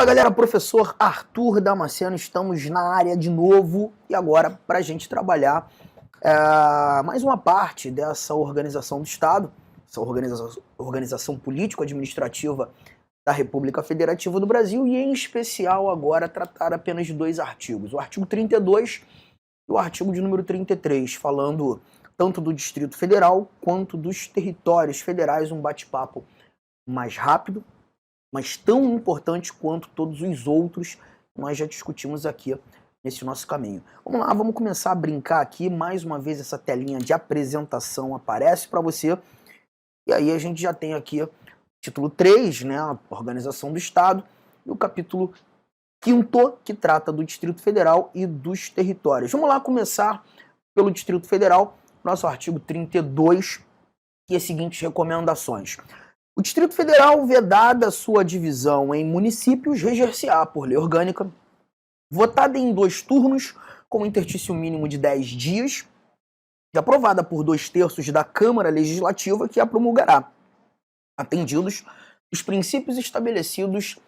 Fala galera, professor Arthur Damasceno, estamos na área de novo e agora para a gente trabalhar mais uma parte dessa organização do Estado, essa organização político-administrativa da República Federativa do Brasil e em especial agora tratar apenas de dois artigos, o artigo 32 e o artigo de número 33, falando tanto do Distrito Federal quanto dos territórios federais, um bate-papo mais rápido, mas tão importante quanto todos os outros que nós já discutimos aqui nesse nosso caminho. Vamos lá, vamos começar a brincar aqui. Mais uma vez essa telinha de apresentação aparece para você. E aí a gente já tem aqui o título 3, né, a Organização do Estado, e o capítulo 5º, que trata do Distrito Federal e dos territórios. Vamos lá começar pelo Distrito Federal, nosso artigo 32, e as seguintes recomendações. O Distrito Federal, vedada sua divisão em municípios, reger-se-á por lei orgânica, votada em 2 turnos, com interstício mínimo de 10 dias, e aprovada por 2/3 da Câmara Legislativa, que a promulgará, atendidos os princípios estabelecidos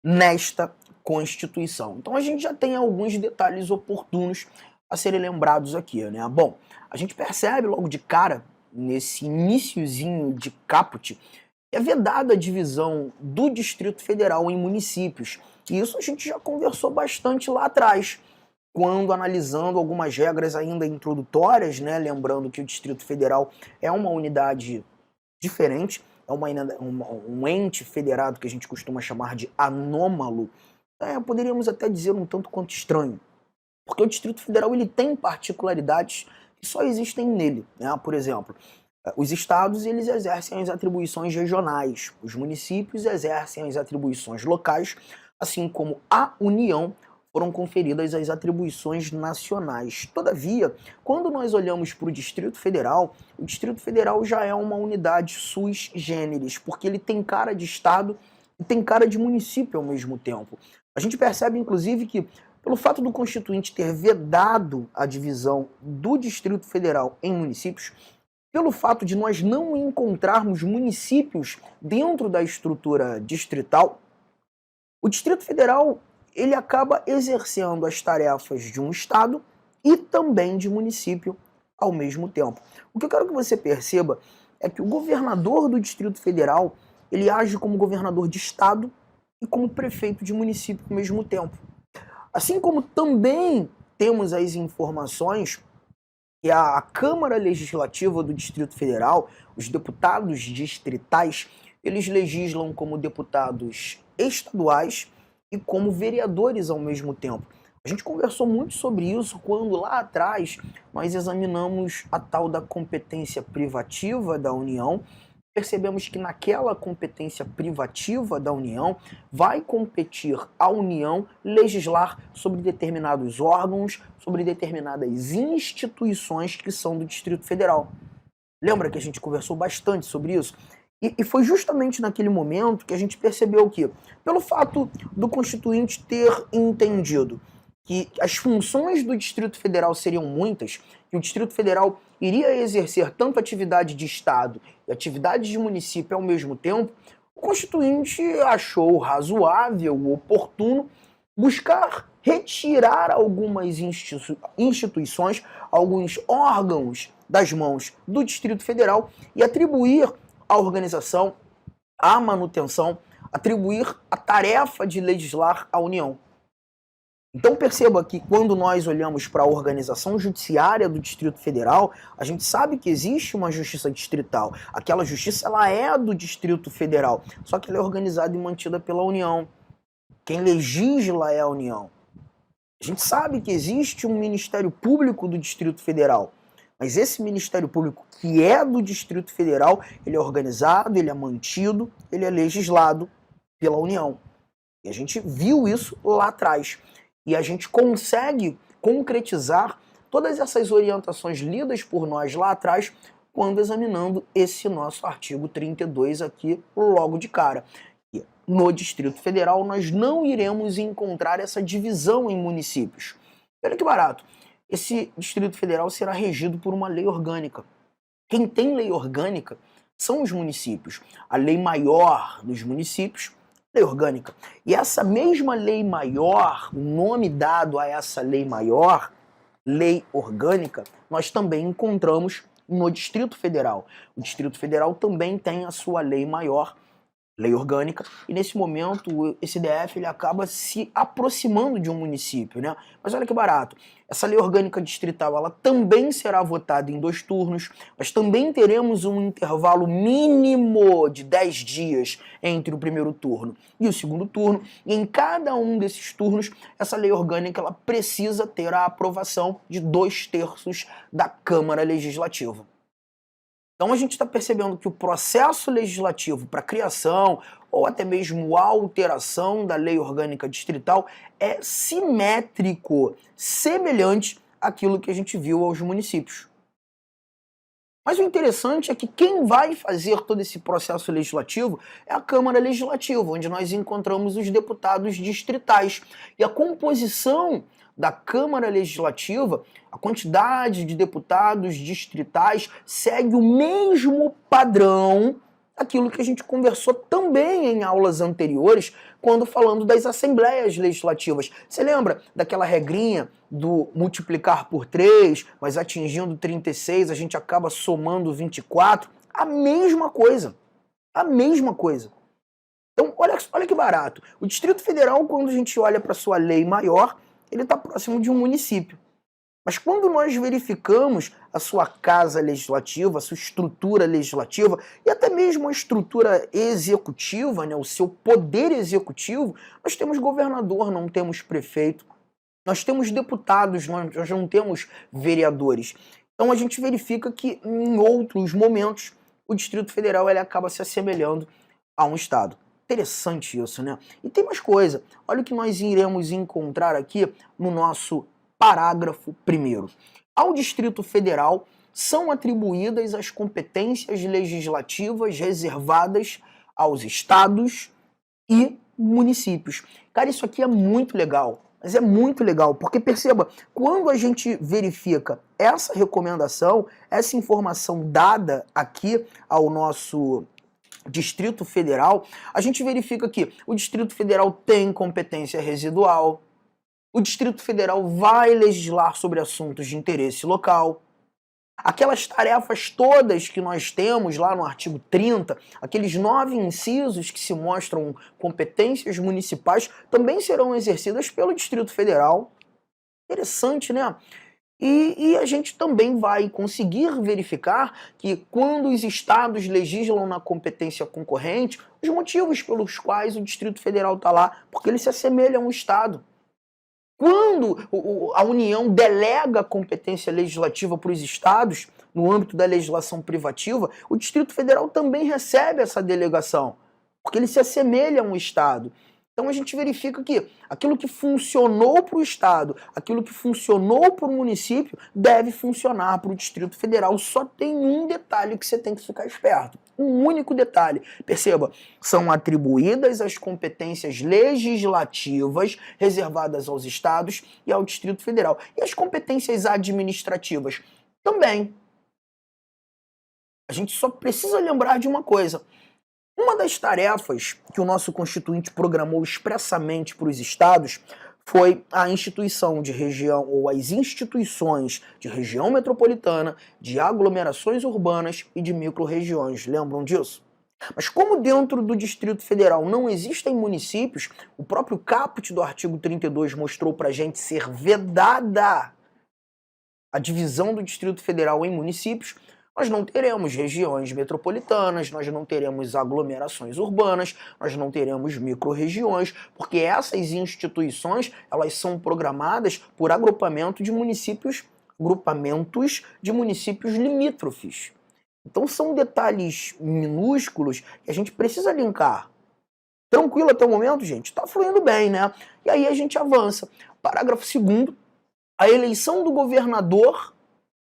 nesta Constituição. Então a gente já tem alguns detalhes oportunos a serem lembrados aqui, né? Bom, a gente percebe logo de cara, nesse iniciozinho de caput, é vedada a divisão do Distrito Federal em municípios. E isso a gente já conversou bastante lá atrás, quando analisando algumas regras ainda introdutórias, né? Lembrando que o Distrito Federal é uma unidade diferente, é um ente federado que a gente costuma chamar de anômalo. Poderíamos até dizer um tanto quanto estranho, porque o Distrito Federal ele tem particularidades que só existem nele, né? Por exemplo, os estados eles exercem as atribuições regionais, os municípios exercem as atribuições locais, assim como a União foram conferidas as atribuições nacionais. Todavia, quando nós olhamos para o Distrito Federal já é uma unidade sui generis, porque ele tem cara de estado e tem cara de município ao mesmo tempo. A gente percebe, inclusive, que pelo fato do Constituinte ter vedado a divisão do Distrito Federal em municípios, pelo fato de nós não encontrarmos municípios dentro da estrutura distrital, o Distrito Federal ele acaba exercendo as tarefas de um estado e também de município ao mesmo tempo. O que eu quero que você perceba é que o governador do Distrito Federal ele age como governador de estado e como prefeito de município ao mesmo tempo. Assim como também temos as informações que a Câmara Legislativa do Distrito Federal, os deputados distritais, eles legislam como deputados estaduais e como vereadores ao mesmo tempo. A gente conversou muito sobre isso quando lá atrás nós examinamos a tal da competência privativa da União. Percebemos que naquela competência privativa da União vai competir a União legislar sobre determinados órgãos, sobre determinadas instituições que são do Distrito Federal. Lembra que a gente conversou bastante sobre isso? E foi justamente naquele momento que a gente percebeu que, pelo fato do Constituinte ter entendido que as funções do Distrito Federal seriam muitas, que o Distrito Federal iria exercer tanto atividade de Estado e atividade de município ao mesmo tempo, o Constituinte achou razoável, oportuno, buscar retirar algumas instituições, alguns órgãos das mãos do Distrito Federal e atribuir à organização, à manutenção, atribuir a tarefa de legislar à União. Então perceba que quando nós olhamos para a organização judiciária do Distrito Federal, a gente sabe que existe uma justiça distrital. Aquela justiça ela é do Distrito Federal, só que ela é organizada e mantida pela União. Quem legisla é a União. A gente sabe que existe um Ministério Público do Distrito Federal, mas esse Ministério Público que é do Distrito Federal, ele é organizado, ele é mantido, ele é legislado pela União. E a gente viu isso lá atrás. E a gente consegue concretizar todas essas orientações lidas por nós lá atrás quando examinando esse nosso artigo 32 aqui logo de cara. E no Distrito Federal nós não iremos encontrar essa divisão em municípios. Olha que barato. Esse Distrito Federal será regido por uma lei orgânica. Quem tem lei orgânica são os municípios. A lei maior dos municípios Lei orgânica. E essa mesma lei maior, o nome dado a essa lei maior, lei orgânica, nós também encontramos no Distrito Federal. O Distrito Federal também tem a sua lei maior, lei orgânica, e nesse momento esse DF ele acaba se aproximando de um município, né? Mas olha que barato, essa lei orgânica distrital ela também será votada em 2 turnos, mas também teremos um intervalo mínimo de 10 dias entre o primeiro turno e o segundo turno, e em cada um desses turnos, essa lei orgânica ela precisa ter a aprovação de 2/3 da Câmara Legislativa. Então a gente está percebendo que o processo legislativo para criação ou até mesmo alteração da lei orgânica distrital é simétrico, semelhante àquilo que a gente viu aos municípios. Mas o interessante é que quem vai fazer todo esse processo legislativo é a Câmara Legislativa, onde nós encontramos os deputados distritais. E a composição da Câmara Legislativa, a quantidade de deputados distritais segue o mesmo padrão daquilo que a gente conversou também em aulas anteriores, quando falando das assembleias legislativas. Você lembra daquela regrinha do multiplicar por 3, mas atingindo 36, a gente acaba somando 24? A mesma coisa. A mesma coisa. Então, olha que barato. O Distrito Federal, quando a gente olha para sua lei maior, ele está próximo de um município. Mas quando nós verificamos a sua casa legislativa, a sua estrutura legislativa e até mesmo a estrutura executiva, né, o seu poder executivo, nós temos governador, não temos prefeito, nós temos deputados, nós não temos vereadores. Então a gente verifica que em outros momentos o Distrito Federal ele acaba se assemelhando a um estado. Interessante isso, né? E tem mais coisa. Olha o que nós iremos encontrar aqui no nosso parágrafo 1º. Ao Distrito Federal são atribuídas as competências legislativas reservadas aos estados e municípios. Cara, isso aqui é muito legal, mas é muito legal, porque perceba, quando a gente verifica essa recomendação, essa informação dada aqui ao nosso Distrito Federal, a gente verifica que o Distrito Federal tem competência residual, o Distrito Federal vai legislar sobre assuntos de interesse local. Aquelas tarefas todas que nós temos lá no artigo 30, aqueles 9 incisos que se mostram competências municipais, também serão exercidas pelo Distrito Federal. Interessante, né? E a gente também vai conseguir verificar que quando os estados legislam na competência concorrente, os motivos pelos quais o Distrito Federal está lá, porque ele se assemelha a um estado. Quando a União delega a competência legislativa para os estados, no âmbito da legislação privativa, o Distrito Federal também recebe essa delegação, porque ele se assemelha a um estado. Então a gente verifica que aquilo que funcionou para o estado, aquilo que funcionou para o município, deve funcionar para o Distrito Federal. Só tem um detalhe que você tem que ficar esperto. Um único detalhe. Perceba, são atribuídas as competências legislativas reservadas aos estados e ao Distrito Federal. E as competências administrativas também. A gente só precisa lembrar de uma coisa. Uma das tarefas que o nosso Constituinte programou expressamente para os estados foi a instituição de região, ou as instituições de região metropolitana, de aglomerações urbanas e de micro-regiões. Lembram disso? Mas como dentro do Distrito Federal não existem municípios, o próprio caput do artigo 32 mostrou para a gente ser vedada a divisão do Distrito Federal em municípios. Nós não teremos regiões metropolitanas, nós não teremos aglomerações urbanas, nós não teremos micro-regiões, porque essas instituições elas são programadas por agrupamentos de municípios limítrofes. Então são detalhes minúsculos que a gente precisa linkar. Tranquilo até o momento, gente? Está fluindo bem, né? E aí a gente avança. Parágrafo 2º. A eleição do governador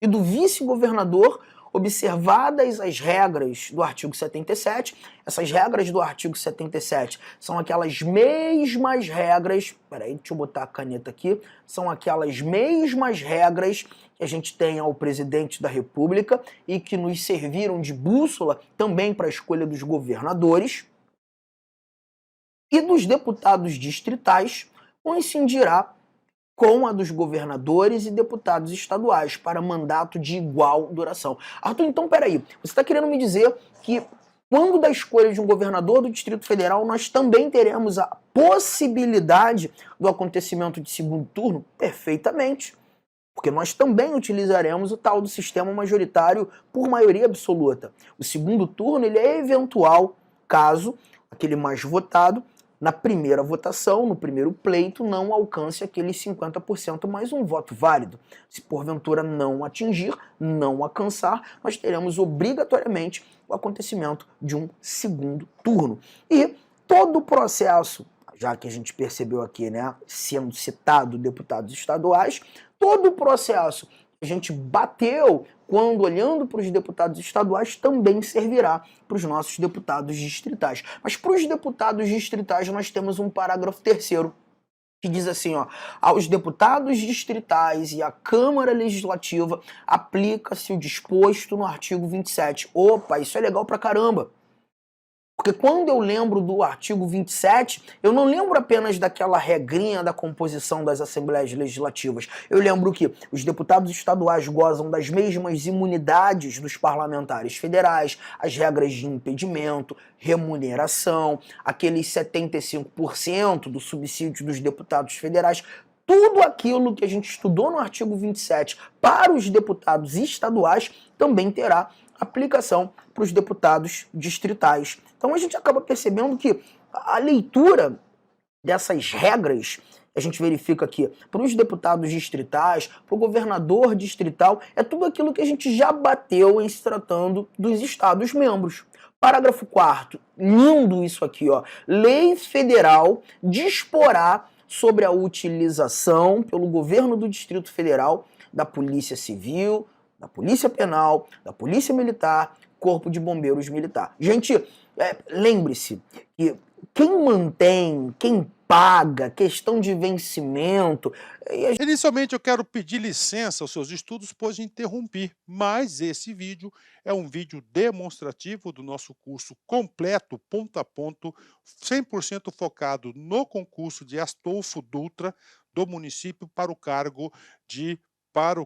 e do vice-governador, observadas as regras do artigo 77, essas regras do artigo 77 são aquelas mesmas regras, peraí, deixa eu botar a caneta aqui, são aquelas mesmas regras que a gente tem ao presidente da República e que nos serviram de bússola também para a escolha dos governadores. e dos deputados distritais coincidirá com a dos governadores e deputados estaduais para mandato de igual duração. Arthur, então peraí, você está querendo me dizer que quando da escolha de um governador do Distrito Federal, nós também teremos a possibilidade do acontecimento de segundo turno? Perfeitamente. Porque nós também utilizaremos o tal do sistema majoritário por maioria absoluta. O segundo turno ele é eventual caso aquele mais votado, na primeira votação, no primeiro pleito, não alcance aqueles 50% mais um voto válido. Se porventura não atingir, não alcançar, nós teremos obrigatoriamente o acontecimento de um segundo turno. E todo o processo, já que a gente percebeu aqui, né, sendo citado deputados estaduais, todo o processo que a gente bateu quando olhando para os deputados estaduais também servirá para os nossos deputados distritais. Mas para os deputados distritais nós temos um parágrafo terceiro que diz assim, ó, aos deputados distritais e à Câmara Legislativa aplica-se o disposto no artigo 27. Opa, isso é legal pra caramba. Porque quando eu lembro do artigo 27, eu não lembro apenas daquela regrinha da composição das Assembleias Legislativas. Eu lembro que os deputados estaduais gozam das mesmas imunidades dos parlamentares federais, as regras de impedimento, remuneração, aqueles 75% do subsídio dos deputados federais. Tudo aquilo que a gente estudou no artigo 27 para os deputados estaduais também terá aplicação para os deputados distritais. Então a gente acaba percebendo que a leitura dessas regras, a gente verifica aqui, para os deputados distritais, para o governador distrital, é tudo aquilo que a gente já bateu em se tratando dos estados membros. Parágrafo 4º, lindo isso aqui, ó. Lei federal disporá sobre a utilização pelo governo do Distrito Federal da Polícia Civil, da Polícia Penal, da Polícia Militar, Corpo de Bombeiros Militar. Gente, lembre-se que quem mantém, quem paga, questão de vencimento... Inicialmente eu quero pedir licença aos seus estudos, pois interrompi, mas esse vídeo é um vídeo demonstrativo do nosso curso completo, ponto a ponto, 100% focado no concurso de Astolfo Dutra do município para o cargo de para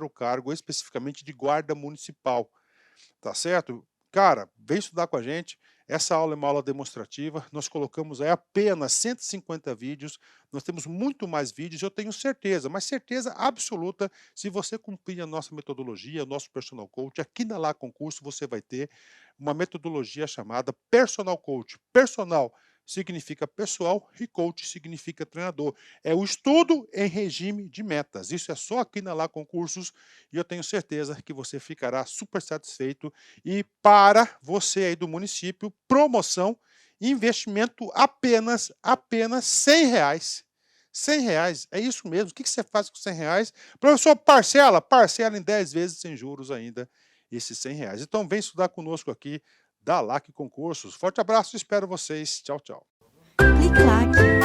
o cargo especificamente de guarda municipal, tá certo? Cara, vem estudar com a gente. Essa aula é uma aula demonstrativa, nós colocamos aí apenas 150 vídeos, nós temos muito mais vídeos, eu tenho certeza, mas certeza absoluta, se você cumprir a nossa metodologia, o nosso Personal Coach, aqui na Lá Concurso você vai ter uma metodologia chamada Personal Coach. Personal significa pessoal e coach significa treinador. É o estudo em regime de metas. Isso é só aqui na Lá Concursos e eu tenho certeza que você ficará super satisfeito. E para você aí do município, promoção, investimento apenas R$ 100. R$ 100, é isso mesmo. O que você faz com R$ 100? Professor, parcela em 10 vezes sem juros ainda esses R$ 100. Então vem estudar conosco aqui da LAC Concursos. Forte abraço, espero vocês. Tchau, tchau. Clique lá.